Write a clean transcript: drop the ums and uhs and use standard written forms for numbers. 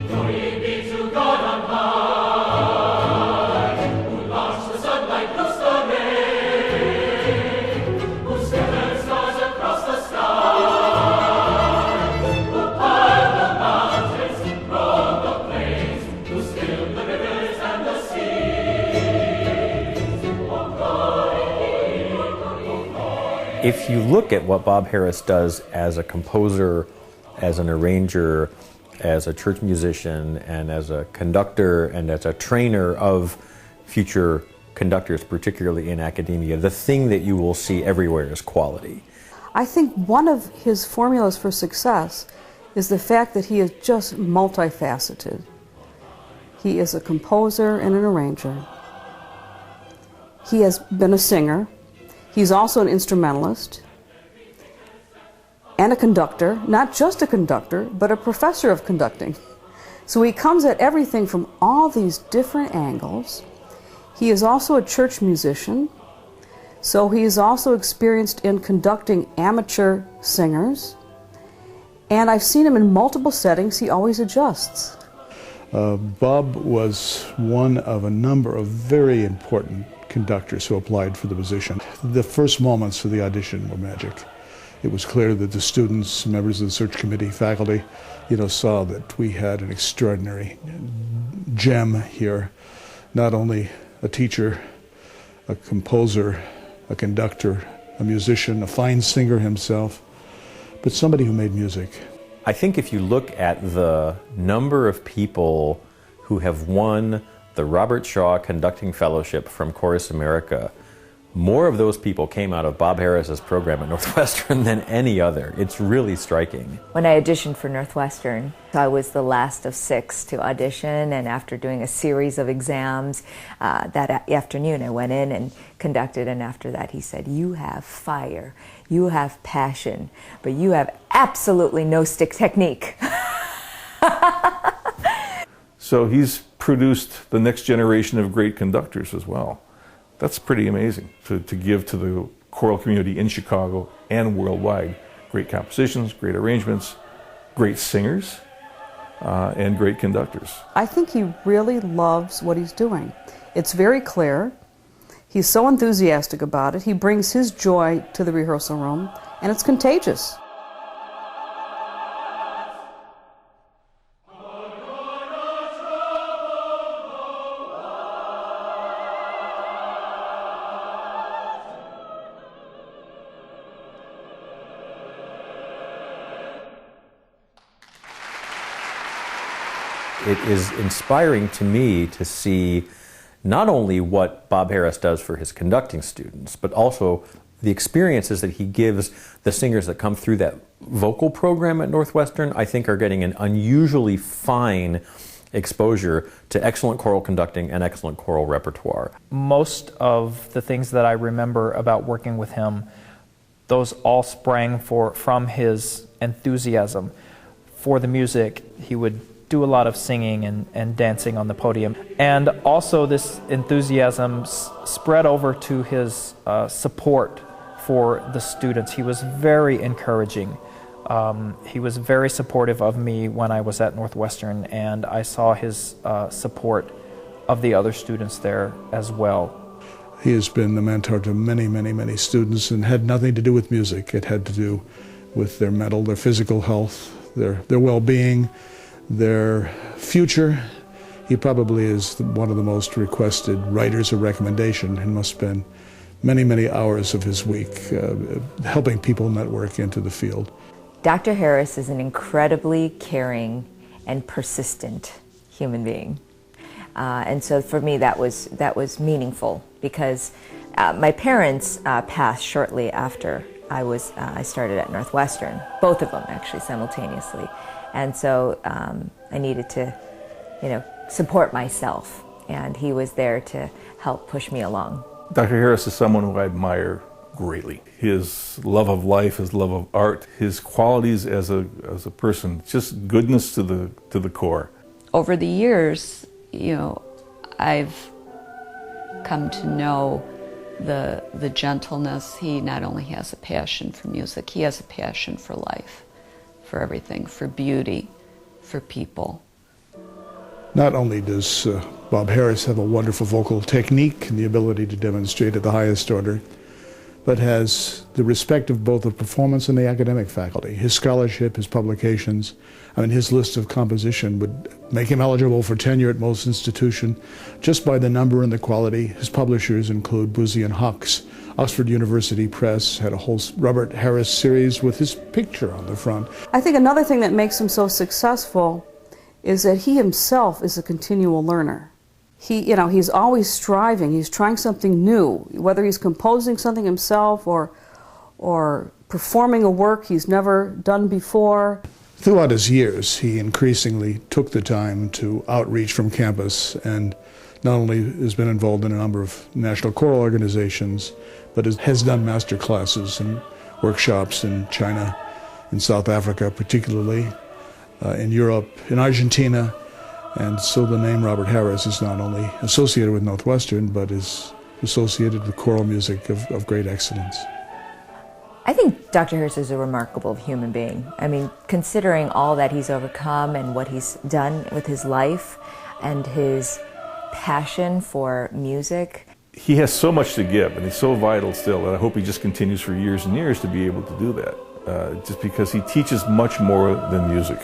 Glory be to God on high, who launched the sunlight, loosed the rain, who scattered stars across the sky, who piled the mountains, rolled the plains, who stilled the rivers and the seas. Oh, glory, oh, glory. If you look at what Bob Harris does as a composer, as an arranger, as a church musician, and as a conductor, and as a trainer of future conductors, particularly in academia, the thing that you will see everywhere is quality. I think one of his formulas for success is the fact that he is just multifaceted. He is a composer and an arranger. He has been a singer. He's also an instrumentalist and a conductor, not just a conductor, but a professor of conducting. So he comes at everything from all these different angles. He is also a church musician, so he is also experienced in conducting amateur singers. And I've seen him in multiple settings. He always adjusts. Bob was one of a number of very important conductors who applied for the position. The first moments of the audition were magic. It was clear that the students, members of the search committee, faculty, saw that we had an extraordinary gem here. Not only a teacher, a composer, a conductor, a musician, a fine singer himself, but somebody who made music. I think if you look at the number of people who have won the Robert Shaw Conducting Fellowship from Chorus America, more of those people came out of Bob Harris's program at Northwestern than any other. It's really striking. When I auditioned for Northwestern, I was the last of 6 to audition, and after doing a series of exams that afternoon, I went in and conducted, and after that he said, "You have fire, you have passion, but you have absolutely no stick technique." So he's produced the next generation of great conductors as well. That's pretty amazing to give to the choral community in Chicago and worldwide. Great compositions, great arrangements, great singers, and great conductors. I think he really loves what he's doing. It's very clear. He's so enthusiastic about it. He brings his joy to the rehearsal room, and it's contagious. It is inspiring to me to see not only what Bob Harris does for his conducting students, but also the experiences that he gives the singers that come through that vocal program at Northwestern. I think are getting an unusually fine exposure to excellent choral conducting and excellent choral repertoire. Most of the things that I remember about working with him, those all sprang from his enthusiasm for the music. He would do a lot of singing and dancing on the podium. And also this enthusiasm spread over to his support for the students. He was very encouraging. He was very supportive of me when I was at Northwestern, and I saw his support of the other students there as well. He has been the mentor to many, many, many students, and had nothing to do with music. It had to do with their mental, their physical health, their well-being, their future. He probably is one of the most requested writers of recommendation and must spend many, many hours of his week helping people network into the field. Dr. Harris is an incredibly caring and persistent human being. And so for me that was meaningful, because my parents passed shortly after I started at Northwestern, both of them actually simultaneously. And so I needed to, support myself, and he was there to help push me along. Dr. Harris is someone who I admire greatly. His love of life, his love of art, his qualities as a person, just goodness to the core. Over the years, I've come to know the gentleness. He not only has a passion for music, he has a passion for life, for everything, for beauty, for people. Not only does Bob Harris have a wonderful vocal technique and the ability to demonstrate at the highest order, but has the respect of both the performance and the academic faculty. His scholarship, his publications, I mean, his list of composition would make him eligible for tenure at most institutions just by the number and the quality. His publishers include Boosey and Hawkes. Oxford University Press had a whole Robert Harris series with his picture on the front. I think another thing that makes him so successful is that he himself is a continual learner. He's always striving. He's trying something new, whether he's composing something himself or performing a work he's never done before. Throughout his years, he increasingly took the time to outreach from campus and not only has been involved in a number of national choral organizations, but has done master classes and workshops in China, in South Africa particularly, in Europe, in Argentina. And so the name Robert Harris is not only associated with Northwestern, but is associated with choral music of great excellence. I think Dr. Harris is a remarkable human being. I mean, considering all that he's overcome and what he's done with his life and his passion for music. He has so much to give, and he's so vital still, and I hope he just continues for years and years to be able to do that, just because he teaches much more than music.